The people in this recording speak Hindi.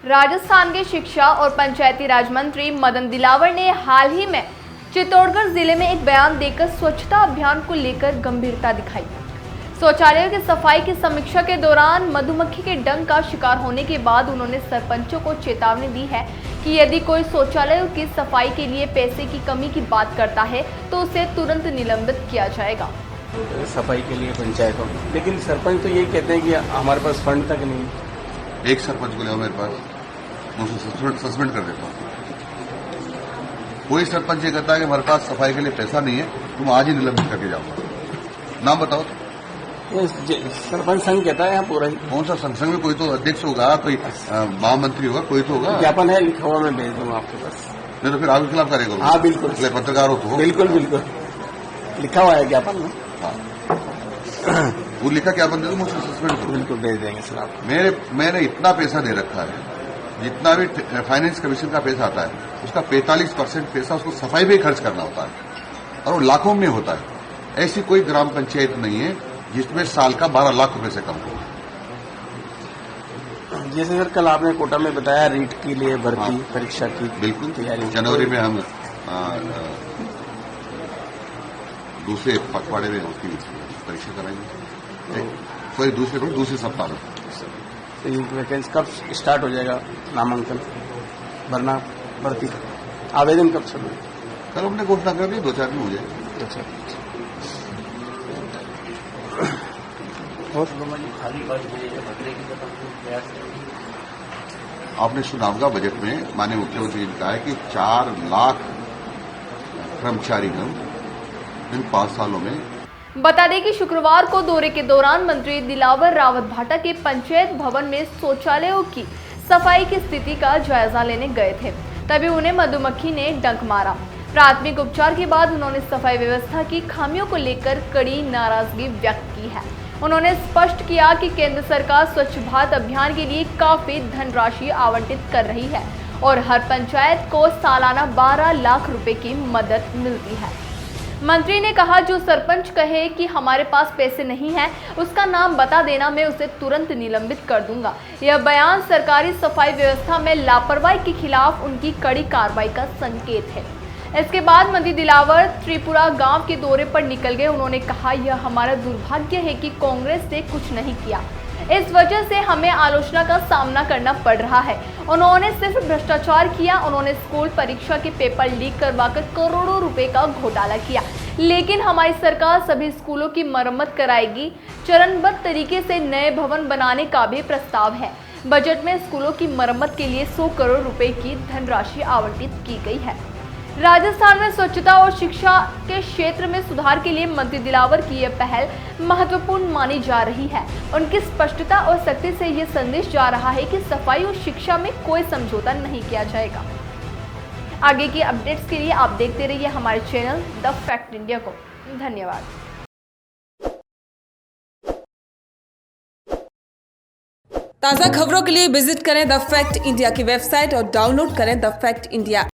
राजस्थान के शिक्षा और पंचायती राज मंत्री मदन दिलावर ने हाल ही में चित्तौड़गढ़ जिले में एक बयान देकर स्वच्छता अभियान को लेकर गंभीरता दिखाई। शौचालयों की सफाई की समीक्षा के दौरान मधुमक्खी के डंक का शिकार होने के बाद उन्होंने सरपंचों को चेतावनी दी है कि यदि कोई शौचालयों की सफाई के लिए पैसे की कमी की बात करता है तो उसे तुरंत निलंबित किया जाएगा। सफाई के लिए पंचायतों में, लेकिन सरपंच तो यही कहते हैं कि हमारे पास फंड तक नहीं। एक सरपंच को ले आओ मेरे पास, उसे सस्पेंड कर देता हूँ। कोई सरपंच ये कहता है कि हमारे पास सफाई के लिए पैसा नहीं है, तुम आज ही निलंबित करके जाओ। नाम बताओ। सरपंच संघ कहता है यहाँ पूरा ही। कौन सा संघ में? कोई तो अध्यक्ष होगा, कोई महामंत्री होगा, कोई तो होगा। ज्ञापन है, लिखा हुआ मैं भेज दूंगा आपके पास। नहीं तो फिर आपके खिलाफ कार्य करूँ। हाँ बिल्कुल, पत्रकार हो तो। बिल्कुल बिल्कुल लिखा हुआ है ज्ञापन में। हाँ। वो लिखा ज्ञापन दे दो, मुझसे सस्पेंड करो। बिल्कुल भेज देंगे सर आप। मैंने इतना पैसा दे रखा है, जितना भी फाइनेंस कमीशन का पैसा आता है उसका 45% पैसा उसको सफाई पे खर्च करना होता है और वो लाखों में होता है। ऐसी कोई ग्राम पंचायत नहीं है जिसमें साल का 12 लाख रुपए से कम हो। जैसे सर कल आपने कोटा में बताया रीट के लिए भर्ती परीक्षा की बिल्कुल तैयारी जनवरी में हम दूसरे पखवाड़े में उसकी परीक्षा कराएंगे। सॉरी दूसरे सप्ताह में। वैकेंसी कब स्टार्ट हो जाएगा? नामांकन भरना, भर्ती आवेदन कब शुरू? कल हमने घोषणा कर दी, 2-4 दिन हो जाएगा। आपने सुना होगा बजट में माननीय मुख्यमंत्री ने कहा है कि 4 लाख कर्मचारीगण इन 5 सालों में। बता दें कि शुक्रवार को दौरे के दौरान मंत्री दिलावर रावत भाटा के पंचायत भवन में शौचालयों की सफाई की स्थिति का जायजा लेने गए थे, तभी उन्हें मधुमक्खी ने डंक मारा। प्राथमिक उपचार के बाद उन्होंने सफाई व्यवस्था की खामियों को लेकर कड़ी नाराजगी व्यक्त की है। उन्होंने स्पष्ट किया कि केंद्र सरकार स्वच्छ भारत अभियान के लिए काफी धनराशि आवंटित कर रही है और हर पंचायत को सालाना 12 लाख रुपए की मदद मिलती है। मंत्री ने कहा, जो सरपंच कहे कि हमारे पास पैसे नहीं है, उसका नाम बता देना, मैं उसे तुरंत निलंबित कर दूंगा। यह बयान सरकारी सफाई व्यवस्था में लापरवाही के खिलाफ उनकी कड़ी कार्रवाई का संकेत है। इसके बाद मंत्री दिलावर त्रिपुरा गांव के दौरे पर निकल गए। उन्होंने कहा, यह हमारा दुर्भाग्य है कि कांग्रेस ने कुछ नहीं किया, इस वजह से हमें आलोचना का सामना करना पड़ रहा है। उन्होंने सिर्फ भ्रष्टाचार किया। उन्होंने स्कूल परीक्षा के पेपर लीक करवाकर करोड़ों रुपए का घोटाला किया, लेकिन हमारी सरकार सभी स्कूलों की मरम्मत कराएगी। चरणबद्ध तरीके से नए भवन बनाने का भी प्रस्ताव है। बजट में स्कूलों की मरम्मत के लिए 100 करोड़ रुपए की धनराशि आवंटित की गई है। राजस्थान में स्वच्छता और शिक्षा के क्षेत्र में सुधार के लिए मंत्री दिलावर की यह पहल महत्वपूर्ण मानी जा रही है। उनकी स्पष्टता और सख्ती से यह संदेश जा रहा है कि सफाई और शिक्षा में कोई समझौता नहीं किया जाएगा। आगे की अपडेट्स के लिए आप देखते रहिए हमारे चैनल द फैक्ट इंडिया को। धन्यवाद। ताज़ा खबरों के लिए विजिट करें द फैक्ट इंडिया की वेबसाइट और डाउनलोड करें द फैक्ट इंडिया।